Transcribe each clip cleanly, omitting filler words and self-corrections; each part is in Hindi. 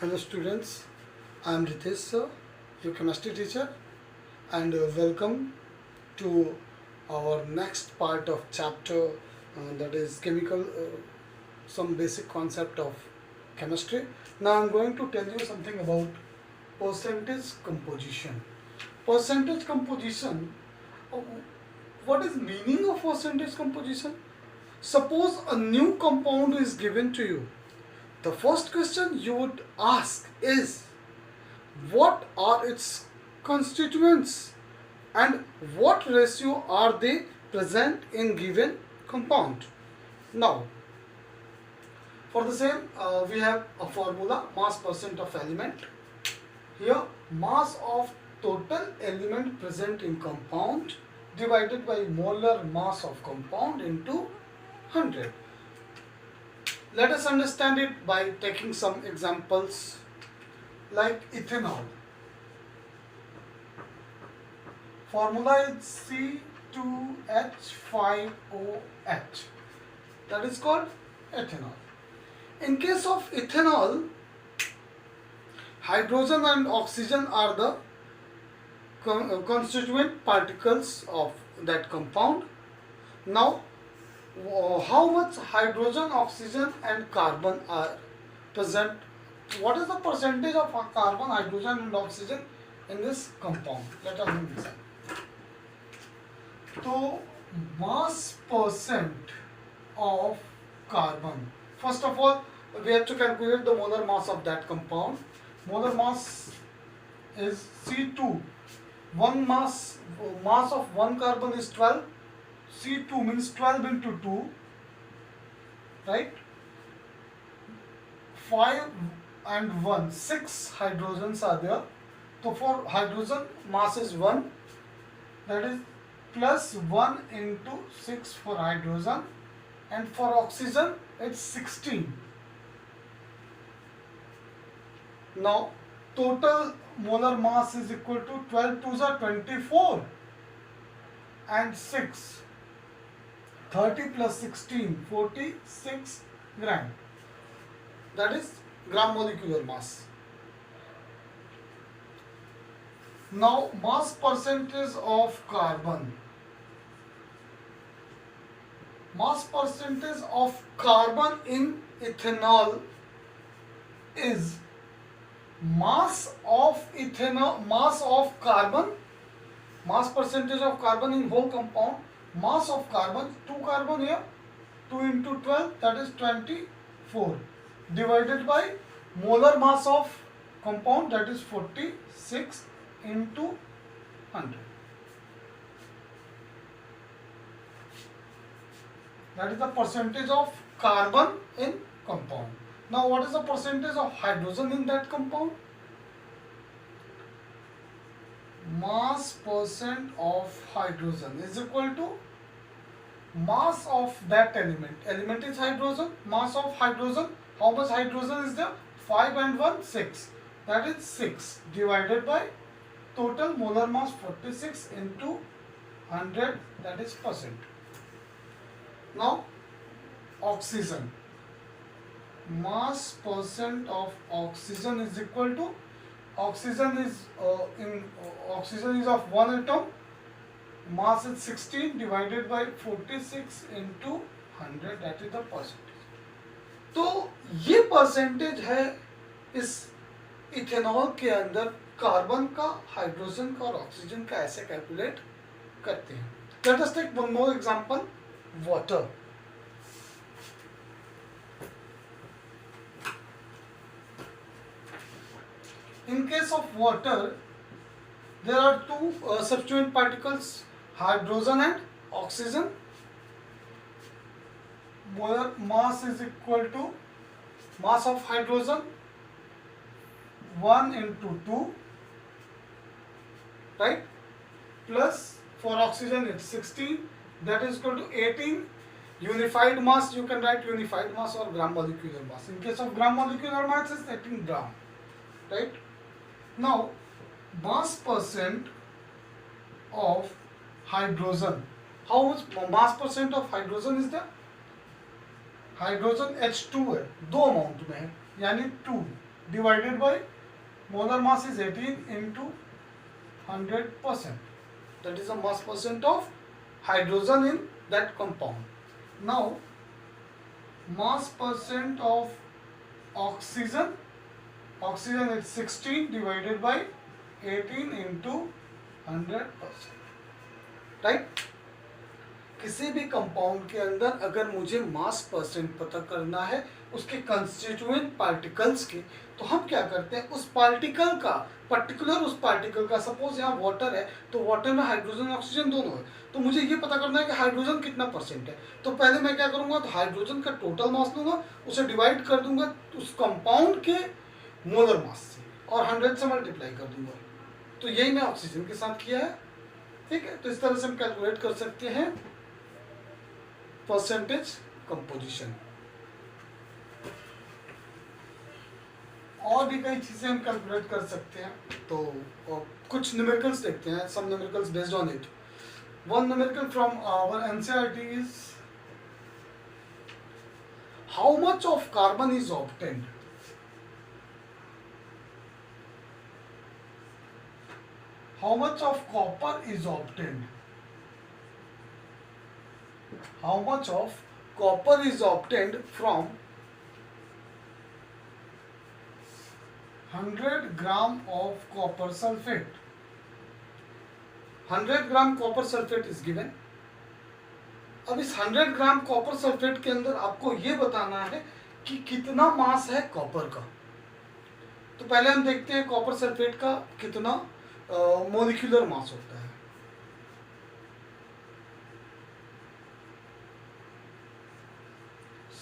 Hello students, I am Ritesh sir, your chemistry teacher, and welcome to our next part of chapter that is some basic concept of chemistry. Now I am going to tell you something about percentage composition. Percentage composition, uh, what is meaning of percentage composition? Suppose a new compound is given to you. The first question you would ask is, what are its constituents and what ratio are they present in given compound? Now, for the same, we have a formula, mass percent of element. Here, mass of total element present in compound divided by molar mass of compound into 100. Let us understand it by taking some examples like ethanol. Formula is C2H5OH. That is called ethanol. In case of ethanol, hydrogen and oxygen are the constituent particles of that compound. Now, how much hydrogen, oxygen and carbon are present? What is the percentage of carbon, hydrogen and oxygen in this compound? Let us know this. So, mass percent of carbon. First of all, we have to calculate the molar mass of that compound. Molar mass is C2. One mass of one carbon is 12. C2 means 12 into 2, right? 5 and 1, 6 hydrogens are there. So for hydrogen, mass is 1, that is plus 1 into 6 for hydrogen, and for oxygen it's 16. Now total molar mass is equal to 12 2s are 24 and 6. 30 plus 16, 46 gram. That is gram molecular mass. Now mass percentage of carbon. Mass percentage of carbon in ethanol is mass of percentage of carbon in whole compound. Mass of carbon, 2 carbon here, 2 into 12, that is 24, divided by molar mass of compound, that is 46 into 100. That is the percentage of carbon in compound. Now what is the percentage of hydrogen in that compound? Mass percent of hydrogen is equal to mass of that element. Element is hydrogen. Mass of hydrogen. How much hydrogen is there? 5 and 1, 6. That is 6 divided by total molar mass 46 into 100. That is percent. Now oxygen. Mass percent of oxygen is equal to, oxygen is of one atom, mass is 16 divided by 46 into 100, that is the percentage. तो ये परसेंटेज है इस इथेनॉल के अंदर कार्बन का, हाइड्रोजन का और ऑक्सीजन का ऐसे कैलकुलेट करते हैं. Let us take one more example, water. In case of water, there are two substituent particles, hydrogen and oxygen. Molar mass is equal to mass of hydrogen 1 into 2, right? Plus for oxygen it's 16, that is equal to 18. Unified mass, you can write unified mass or gram molecular mass. In case of gram molecular mass, it's 18 gram, right? Now, mass percent of hydrogen. How much mass percent of hydrogen is there? Hydrogen H2 है, दो अमाउंट में है, यानी 2 divided by molar mass is 18 into 100%. That is the mass percent of hydrogen in that compound. Now mass percent of oxygen is 16 divided by 18 into 100%. Right? किसी भी कंपाउंड के अंदर अगर मुझे मास परसेंट पता करना है उसके कंस्टिट्यूएंट पार्टिकल्स के, तो हम क्या करते हैं, उस पार्टिकल का पर्टिकुलर उस पार्टिकल का, सपोज यहाँ वाटर है तो वाटर में हाइड्रोजन ऑक्सीजन दोनों है, तो मुझे ये पता करना है कि हाइड्रोजन कितना परसेंट है। तो पहले मैं क्या करूँगा, तो हाइड्रोजन का टोटल मास लूँगा, उसे डिवाइड कर दूंगा उस कंपाउंड के मोलर मास से और 100 से मल्टीप्लाई कर दूंगा। तो यही मैं ऑक्सीजन के साथ किया है। ठीक है, तो इस तरह से हम कैलकुलेट कर सकते हैं परसेंटेज कंपोजिशन। और भी कई चीजें हम कैलकुलेट कर सकते हैं, तो कुछ न्यूमेरिकल्स देखते हैं, some numericals based on it. One numerical from our NCERT is how much of carbon is obtained. How much of copper is obtained? How much of copper is obtained from 100 gram of copper sulfate? 100 gram copper sulfate is given. अब इस 100 ग्राम कॉपर सल्फेट के अंदर आपको ये बताना है कि कितना मास है कॉपर का। तो पहले हम देखते हैं कॉपर सल्फेट का कितना मोलिक्यूलर मास होता है।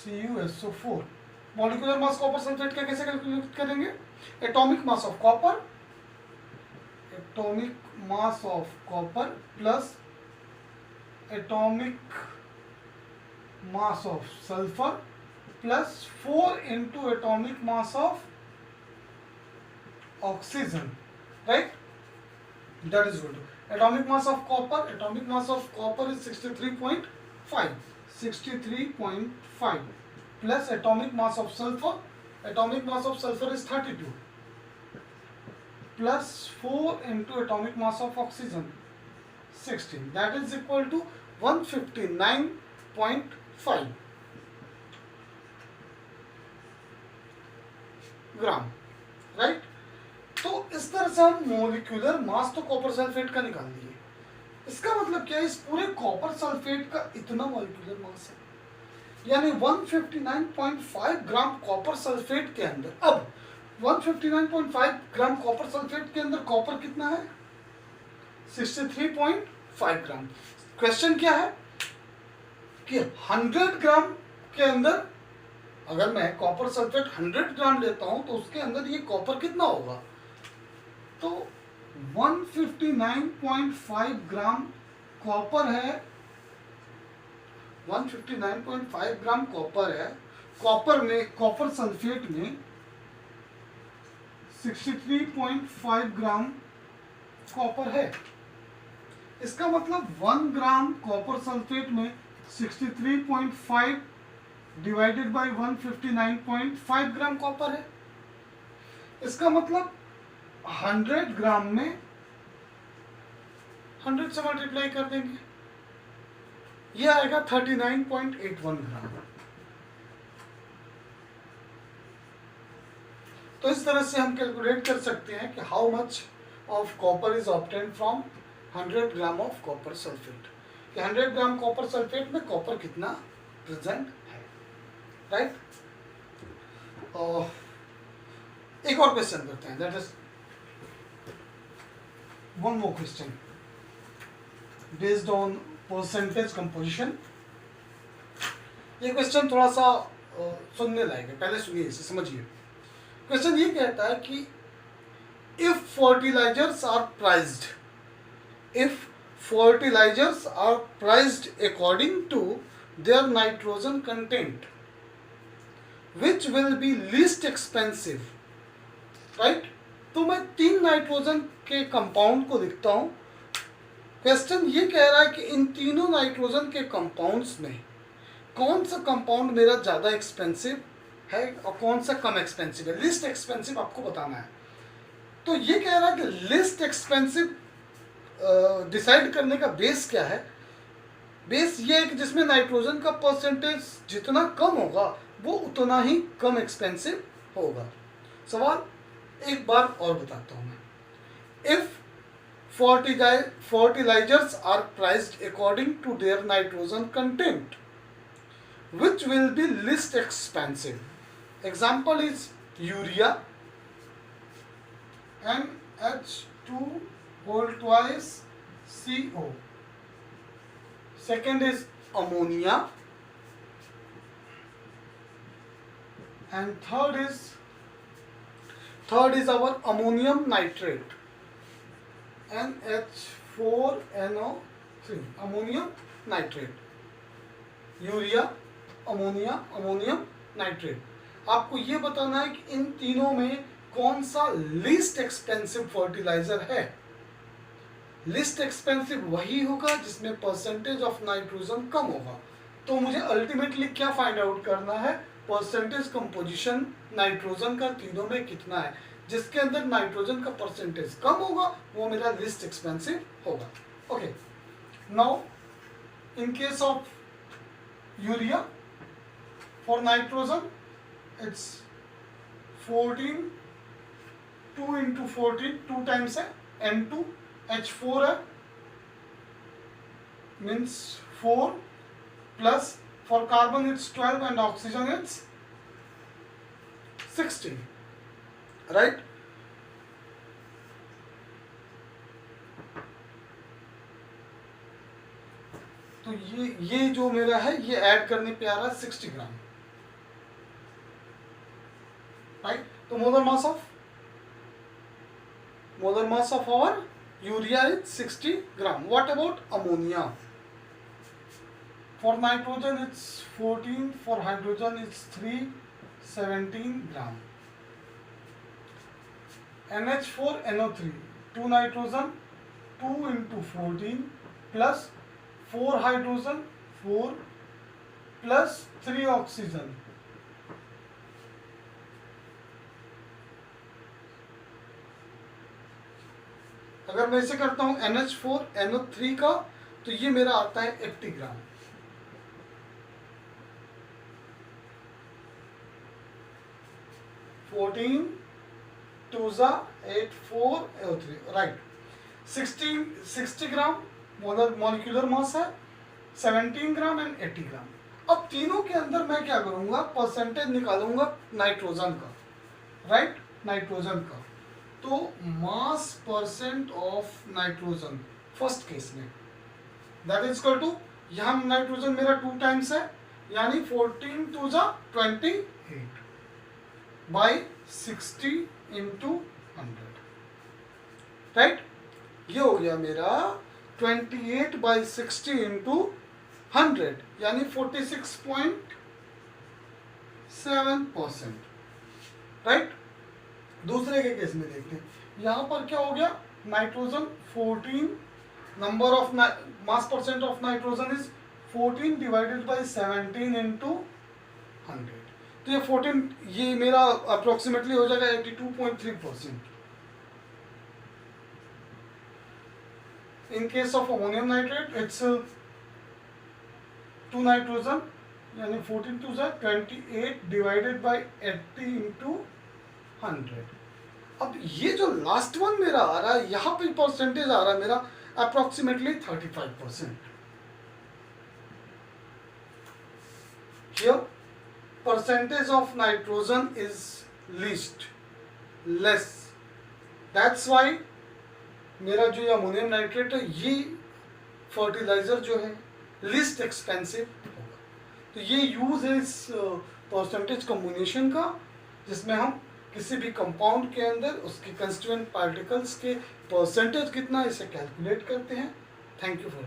CuSO4 molecular mass copper sulphate का कैसे कैलकुलेट करेंगे? Atomic mass of copper, atomic mass of copper plus atomic mass of sulphur plus 4 into atomic mass of oxygen, right? That is good. Atomic mass of copper is 63.5 plus atomic mass of sulfur is 32 plus 4 into atomic mass of oxygen 16, that is equal to 159.5 gram, right? तो इस तरह से हम मोलिक्यूलर मास तो कॉपर सल्फेट का निकाल दिए। इसका मतलब क्या है, इस पूरे कॉपर सल्फेट का इतना मोलिक्यूलर मास है, यानी 159.5 ग्राम कॉपर सल्फेट के अंदर। अब 159.5 ग्राम कॉपर सल्फेट के अंदर कॉपर कितना है? 63.5 ग्राम। क्वेश्चन क्या है कि 100 ग्राम के अंदर अगर मैं कॉपर सल्फेट 100 ग्राम लेता हूं तो उसके अंदर ये कॉपर कितना होगा? तो 159.5 ग्राम कॉपर है, 159.5 ग्राम कॉपर है। कॉपर में, कॉपर सल्फेट में 63.5 ग्राम कॉपर है। इसका मतलब 1 ग्राम कॉपर सल्फेट में 63.5 डिवाइडेड बाय 159.5 ग्राम कॉपर है। इसका मतलब 100 ग्राम में 100 से मल्टीप्लाई कर देंगे, ये आएगा 39.81 ग्राम। तो इस तरह से हम कैलकुलेट कर सकते हैं कि how much of copper is obtained from 100 gram of copper sulphate, कि 100 ग्राम कॉपर सल्फेट में कॉपर कितना प्रेजेंट है, राइट? एक और क्वेश्चन करते हैं, that is one more question based on percentage composition. ये क्वेश्चन थोड़ा सा सुनने लायक है, पहले सुनिए इसे, समझिए। क्वेश्चन ये कहता है कि if fertilisers are priced according to their nitrogen content which will be least expensive, right? तो मैं 3 नाइट्रोजन के कंपाउंड को लिखता हूं। क्वेश्चन ये कह रहा है कि इन तीनों नाइट्रोजन के कंपाउंड्स में कौन सा कंपाउंड मेरा ज़्यादा एक्सपेंसिव है और कौन सा कम एक्सपेंसिव है। लिस्ट एक्सपेंसिव आपको बताना है। तो ये कह रहा है कि लिस्ट एक्सपेंसिव डिसाइड करने का बेस क्या है। बेस ये है कि जिसमें नाइट्रोजन का परसेंटेज जितना कम होगा वो उतना ही कम एक्सपेंसिव होगा। सवाल एक बार और बताता हूँ मैं। If fertilizers are priced according to their nitrogen content, which will be least expensive? Example is urea, NH2 whole twice CO. Second is ammonia, and third is our ammonium nitrate, NH4NO3, ammonium nitrate, urea, ammonia, ammonium nitrate. आपको ये बताना है कि इन तीनों में कौन सा लीस्ट एक्सपेंसिव फर्टिलाइजर है। लिस्ट एक्सपेंसिव वही होगा जिसमें परसेंटेज ऑफ नाइट्रोजन कम होगा। तो मुझे अल्टीमेटली क्या फाइंड आउट करना है, परसेंटेज कंपोजिशन नाइट्रोजन का तीनों में कितना है। जिसके अंदर नाइट्रोजन का परसेंटेज कम होगा वो मेरा लिस्ट एक्सपेंसिव होगा। Okay, now in case of urea for nitrogen it's 14, 2 into 14, 2 times है, N2, H4 है, means 4 plus for carbon it's 12 and oxygen it's 16, right? तो ये जो मेरा है ये ऐड करने पे आ रहा है 60 ग्राम, राइट? तो molar mass of our urea is 60 gram. What about ammonia? For nitrogen it's 14, for hydrogen it's 317 gram. NH4NO3, 2 nitrogen, 2 into 14 plus 4 hydrogen, 4 plus 3 oxygen. अगर मैं इसे करता हूं NH4NO3 का तो ये मेरा आता है 80 gram. Fourteen 2 8 4 3, right. 60 gram molecular mass है, 17 ग्राम एंड 80 ग्राम। अब तीनों के अंदर मैं क्या करूंगा, परसेंटेज निकालूंगा नाइट्रोजन का, राइट? नाइट्रोजन का तो मास percent of nitrogen first case में दैट इज इक्वल टू, यहां नाइट्रोजन मेरा 2 टाइम्स है यानी 14 2 28 बाई 60 इंटू 100, राइट? ये हो गया मेरा 28 बाई 60 इंटू 100 यानी 46.7%, राइट? दूसरे के केस में देखते हैं, यहां पर क्या हो गया, nitrogen 14, number of mass percent of nitrogen is 14 divided by 17 into 100। तो ये 14, ये मेरा अप्रोक्सीमेटली हो जाएगा 82.3%। In case of ammonium nitrate it's 2 nitrogen यानी 14 2 28 डिवाइडेड बाई 80 इंटू 100। अब ये जो लास्ट वन मेरा आ रहा है, यहां पे परसेंटेज आ रहा है मेरा approximately 35%। Here percentage of nitrogen is less, that's why मेरा जो ये अमोनियम नाइट्रेट है ये फर्टिलाइजर जो है लिस्ट एक्सपेंसिव होगा। तो ये यूज है इस परसेंटेज कॉम्बिनेशन का, जिसमें हम किसी भी कंपाउंड के अंदर उसके कंस्टिट्यूएंट पार्टिकल्स के परसेंटेज कितना इसे कैलकुलेट करते हैं। Thank you for